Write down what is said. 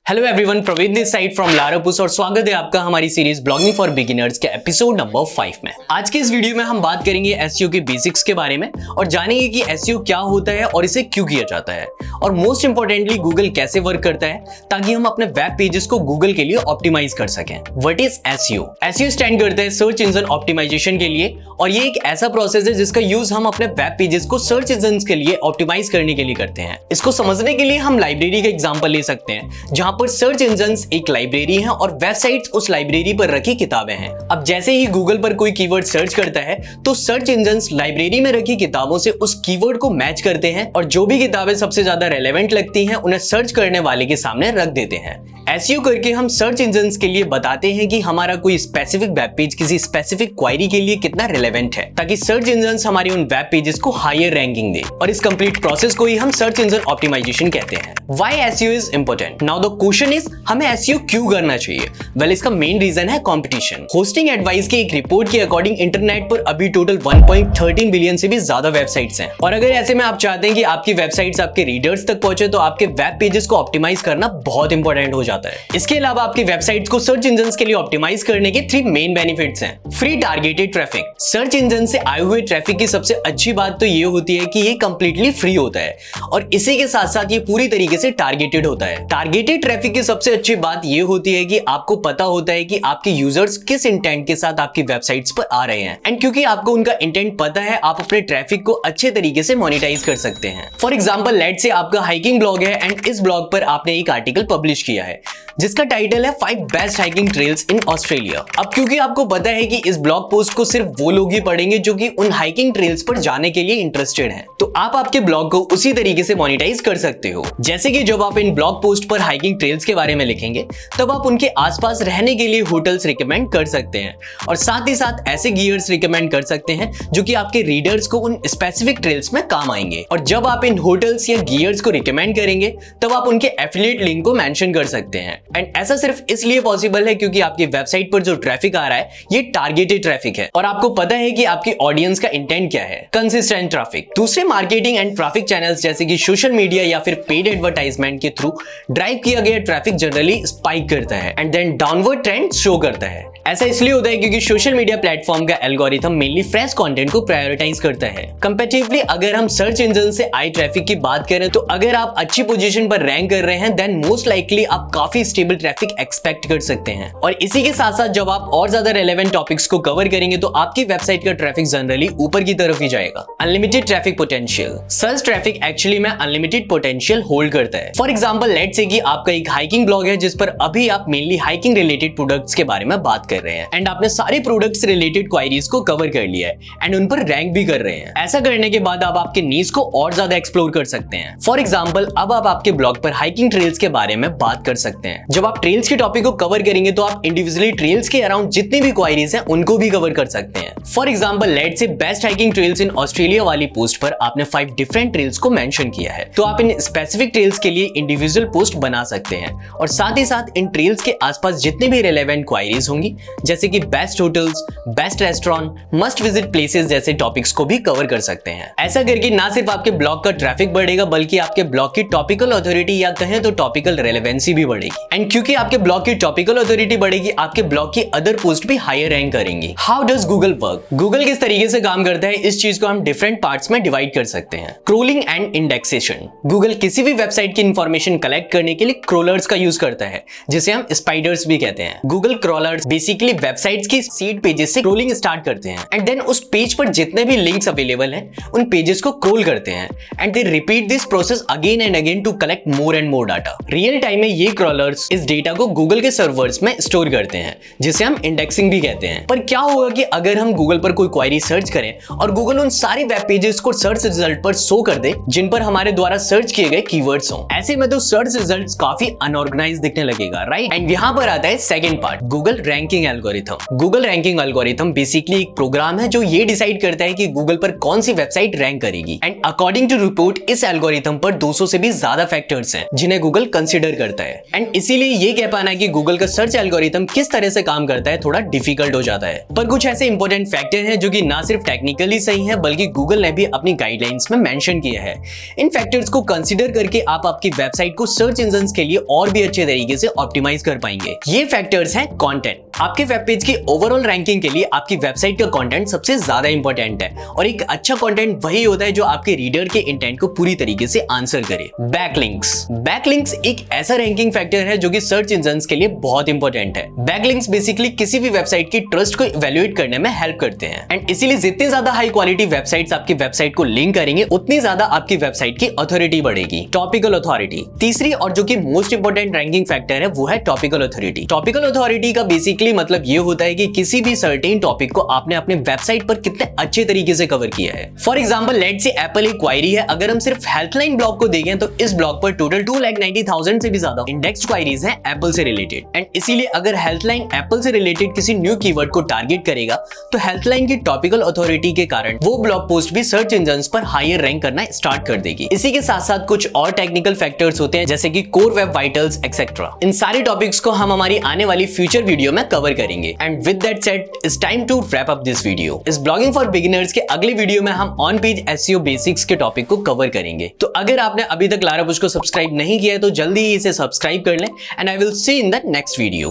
Hello everyone, Praveen this side from लारापुस और स्वागत है आपका हमारी सीरीज ब्लॉगिंग फॉर बिगिनर्स के एपिसोड नंबर 5 में। आज के इस वीडियो में हम बात करेंगे एसईओ के बेसिक्स के बारे में और जानेंगे कि एसईओ क्या होता है और इसे क्यों किया जाता है और मोस्ट इंपॉर्टेंटली गूगल कैसे वर्क करता है ताकि हम अपने वेब पेजेस को गूगल के लिए ऑप्टिमाइज कर सकें। What is SEO? SEO stand करता है सर्च इंजन ऑप्टिमाइजेशन के लिए और ये एक ऐसा प्रोसेस है जिसका यूज हम अपने वेब पेजेस को सर्च इंजन के लिए ऑप्टिमाइज करने के लिए करते हैं। इसको समझने के लिए हम लाइब्रेरी का एग्जाम्पल ले सकते हैं जहां पर सर्च इंजन्स एक लाइब्रेरी है और वेबसाइट्स उस लाइब्रेरी पर रखी किताबें हैं। अब जैसे ही गूगल पर कोई कीवर्ड सर्च करता है तो सर्च इंजन्स लाइब्रेरी में रखी किताबों से उस कीवर्ड को मैच करते हैं और जो भी किताबें सबसे ज्यादा रेलेवेंट लगती हैं उन्हें सर्च करने वाले के सामने रख देते हैं। एसईओ करके हम सर्च इंजन्स के लिए बताते हैं कि हमारा कोई स्पेसिफिक वेब पेज किसी स्पेसिफिक क्वेरी के लिए कितना रेलेवेंट है ताकि सर्च इंजन्स हमारी उन वेब पेजेस को हायर रैंकिंग दे और इस कंप्लीट प्रोसेस को ही हम सर्च इंजन ऑप्टिमाइजेशन कहते हैं। Why SEO is important? Now the question is हमें एसईओ क्यों करना चाहिए? वेल, इसका मेन रीजन है कंपटीशन। होस्टिंग एडवाइस की एक रिपोर्ट के अकॉर्डिंग इंटरनेट पर अभी टोटल 1.13 बिलियन से भी ज्यादा वेबसाइट्स हैं और अगर ऐसे में आप चाहते हैं कि आपकी वेबसाइट्स आपके रीडर्स तक पहुंचे तो आपके वेब पेजेस को ऑप्टिमाइज करना बहुत इंपॉर्टेंट हो जाता है। इसके अलावा आपकी वेबसाइट्स को सर्च इंजन्स के लिए ऑप्टिमाइज करने के 3 मेन बेनिफिट्स हैं। Free targeted traffic. Search engine से आए हुए ट्रैफिक की सबसे अच्छी बात तो ये होती है कि ये कंप्लीटली फ्री होता है और इसी के साथ साथ ये पूरी तरीके से टारगेटेड होता है। टारगेटेड ट्रैफिक की सबसे अच्छी बात ये होती है कि आपको पता होता है कि आपके यूजर्स किस इंटेंट के साथ आपकी वेबसाइट्स पर आ रहे हैं एंड क्योंकि आपको उनका इंटेंट पता है आप अपने ट्रैफिक को अच्छे तरीके से मोनेटाइज कर सकते हैं। फॉर एग्जाम्पल, लेट्स से आपका हाइकिंग ब्लॉग है एंड इस ब्लॉग पर आपने एक आर्टिकल पब्लिश किया है जिसका टाइटल है 5 best hiking trails in Australia. अब क्योंकि आपको पता है कि इस ब्लॉग पोस्ट को सिर्फ वो लोग ही पढ़ेंगे जो कि उन हाइकिंग ट्रेल्स पर जाने के लिए इंटरेस्टेड हैं, तो आप आपके ब्लॉग को उसी तरीके से मोनेटाइज कर सकते हो। जैसे कि जब आप इन ब्लॉग पोस्ट पर हाइकिंग ट्रेल्स के बारे में लिखेंगे तब आप उनके आसपास रहने के लिए होटल्स रिकमेंड कर सकते हैं और साथ ही साथ ऐसे गियर्स रिकमेंड कर सकते हैं जो कि आपके रीडर्स को उन स्पेसिफिक ट्रेल्स में काम आएंगे। और जब आप इन होटल्स या गियर्स को रिकमेंड करेंगे तब आप उनके एफिलिएट लिंक को मेंशन कर सकते हैं एंड ऐसा सिर्फ इसलिए पॉसिबल है क्योंकि आपकी वेबसाइट पर जो ट्रैफिक आ रहा है ये टारगेटेड ट्रैफिक है और आपको पता है कि आपकी ऑडियंस का इंटेंट क्या है, कंसिस्टेंट ट्रैफिक। दूसरे मार्केटिंग एंड ट्रैफिक चैनल्स जैसे कि सोशल मीडिया या फिर पेड एडवर्टाइजमेंट के थ्रू ड्राइव किया गया ट्रैफिक जनरली स्पाइक करता है and then downward trend show करता है। ऐसा इसलिए होता है क्योंकि सोशल मीडिया प्लेटफॉर्म का एल्गोरिथम मेनली फ्रेश कंटेंट को प्रायोरिटाइज करता है। कंपैरेटिवली अगर हम सर्च इंजन से आए ट्रैफिक की बात करें तो अगर आप अच्छी पोजीशन पर रैंक कर रहे हैं देन मोस्ट लाइकली आप काफी स्टेबल ट्रैफिक एक्सपेक्ट कर सकते हैं और इसी के साथ साथ जब आप और ज्यादा रेलेवेंट टॉपिक्स को कवर करेंगे तो आपकी वेबसाइट का ट्रैफिक जनरली ऊपर की तरफ ही जाएगा। Unlimited traffic potential. Search traffic actually में अनलिमिटेड पोटेंशियल होल्ड करता है। फॉर एग्जाम्पल, लेट्स से कि आपका एक हाइकिंग ब्लॉग है जिस पर अभी आप मेनली हाइकिंग रिलेटेड प्रोडक्ट्स के बारे में बात कर रहे हैं एंड आपने सारे प्रोडक्ट्स रिलेटेड क्वेरीज को कवर कर लिया है एंड उन पर रैंक भी कर रहे हैं। ऐसा करने के बाद आप आपके नीश को और ज्यादा एक्सप्लोर कर सकते हैं। फॉर एग्जाम्पल, अब आप आपके ब्लॉग पर हाइकिंग ट्रेल्स के बारे में बात कर सकते हैं। जब आप ट्रेल्स के टॉपिक को कवर करेंगे तो आप इंडिविजुअली ट्रेल्स के अराउंड जितनी भी क्वेरीज हैं उनको भी कवर कर सकते हैं। For example, let's say best hiking trails in Australia वाली पोस्ट पर आपने 5 डिफरेंट ट्रेल्स को मेंशन किया है तो आप इन स्पेसिफिक ट्रेल्स के लिए इंडिविजुअल पोस्ट बना सकते हैं और साथ ही साथ इन ट्रेल्स के आसपास जितने भी रेलेवेंट क्वेरीज होंगी जैसे कि best hotels, best restaurant, must visit places जैसे टॉपिक्स को भी कवर कर सकते हैं। ऐसा करके ना सिर्फ आपके ब्लॉग का ट्रैफिक बढ़ेगा बल्कि आपके ब्लॉग की टॉपिकल अथॉरिटी या कहें तो टॉपिकल रेलेवेंसी भी बढ़ेगी एंड क्योंकि आपके ब्लॉग की टॉपिकल अथॉरिटी बढ़ेगी आपके ब्लॉग की अदर पोस्ट भी हायर रैंक करेंगी। How does Google work? Google किस तरीके से काम करता है इस चीज को हम डिफरेंट पार्ट्स में डिवाइड कर सकते हैं। Crawling and indexation. गूगल किसी भी वेबसाइट की इंफॉर्मेशन कलेक्ट करने के लिए क्रोलर्स का यूज करता है जिसे हम स्पाइडर्स भी कहते हैं। गूगल क्रोलर्स बेसिकली वेबसाइट्स की सीड पेजेस से क्रोलिंग स्टार्ट करते हैं एंड देन उस पेज पर जितने भी लिंक्स अवेलेबल हैं उन पेजेस को क्रोल करते हैं and they repeat this process again and again to collect more and more data. Real time में ये क्रोलर्स इस डेटा को गूगल के सर्वर्स में स्टोर करते हैं जिसे हम इंडेक्सिंग भी कहते हैं। पर क्या होगा कि अगर हम गूगल पर कोई क्वेरी सर्च करें और गूगल उन सारे वेब पेजेस को सर्च रिजल्ट पर शो कर दे जिन पर हमारे द्वारा सर्च किए गए कीवर्ड्स हों। ऐसे में तो सर्च रिजल्ट्स काफी अनऑर्गेनाइज्ड दिखने लगेगा, राइट? एंड यहाँ पर आता है second part, Google ranking algorithm. Google ranking algorithm basically एक प्रोग्राम है जो ये डिसाइड करता है कि गूगल पर कौन सी वेबसाइट रैंक करेगी एंड अकॉर्डिंग टू रिपोर्ट इस एल्गोरिथम पर 200 से भी ज्यादा फैक्टर्स हैं जिन्हें गूगल कंसीडर करता है एंड इसी इसीलिए ये कह पाना कि गूगल का सर्च एल्गोरिथम किस तरह से काम करता है थोड़ा डिफिकल्ट हो जाता है। पर कुछ ऐसे इंपॉर्टेंट फैक्टर हैं जो कि ना सिर्फ टेक्निकली सही है बल्कि गूगल ने भी अपनी गाइडलाइंस में मेंशन किया है। इन फैक्टर्स को कंसीडर करके आप आपकी वेबसाइट को सर्च इंजन्स के लिए और भी अच्छे तरीके से ऑप्टिमाइज कर पाएंगे। ये फैक्टर्स हैं कंटेंट। आपके वेब पेज की ओवरऑल रैंकिंग के लिए आपकी वेबसाइट का कंटेंट सबसे ज्यादा इंपॉर्टेंट है और एक अच्छा कंटेंट वही होता है जो आपके रीडर के इंटेंट को पूरी तरीके से आंसर करे। बैकलिंक्स एक ऐसा रैंकिंग फैक्टर है जो कि सर्च इंजन्स के लिए बहुत इंपॉर्टेंट है। बैकलिंक्स बेसिकली किसी भी वेबसाइट की ट्रस्ट को इवैल्यूएट करने में हेल्प करते हैं एंड इसीलिए जितनी ज्यादा हाई क्वालिटी वेबसाइट्स आपकी वेबसाइट को लिंक करेंगे उतनी ज्यादा आपकी वेबसाइट की अथॉरिटी बढ़ेगी। टॉपिकल अथॉरिटी तीसरी और जो कि मोस्ट इंपॉर्टेंट रैंकिंग फैक्टर है वो है टॉपिकल अथॉरिटी। टॉपिकल अथॉरिटी का बेसिकली मतलब ये होता है कि किसी भी सर्टेन टॉपिक को आपने अपने वेबसाइट पर कितने अच्छे तरीके से कवर किया है। For example let's say Apple एक क्वेरी है, अगर हम सिर्फ हेल्पलाइन ब्लॉग को देखें तो इस ब्लॉग पर टोटल 2,90,000 से भी ज्यादा इंडेक्स्ड क्वेरीज हैं एप्पल से रिलेटेड एंड इसीलिए अगर हेल्पलाइन एप्पल से रिलेटेड किसी न्यू कीवर्ड को टारगेट करेगा तो हेल्पलाइन की टॉपिकल अथॉरिटी के कारण वो ब्लॉग पोस्ट भी सर्च इंजन्स पर हायर रैंक करना स्टार्ट कर देगी। इसी के साथ साथ कुछ और टेक्निकल फैक्टर्स होते हैं जैसे कि कोर वेब वाइटल्स एक्सेट्रा। इन सारे टॉपिक्स को हम हमारी आने वाली फ्यूचर वीडियो में कवर करेंगे and with that said it's time to wrap up this video. इस ब्लॉगिंग फॉर बिगिनर्स के अगले वीडियो में हम ऑन पेज एसईओ बेसिक्स के टॉपिक को कवर करेंगे। तो अगर आपने अभी तक लारापुश को सब्सक्राइब नहीं किया है तो जल्दी ही इसे सब्सक्राइब कर लें and I will see in the next video.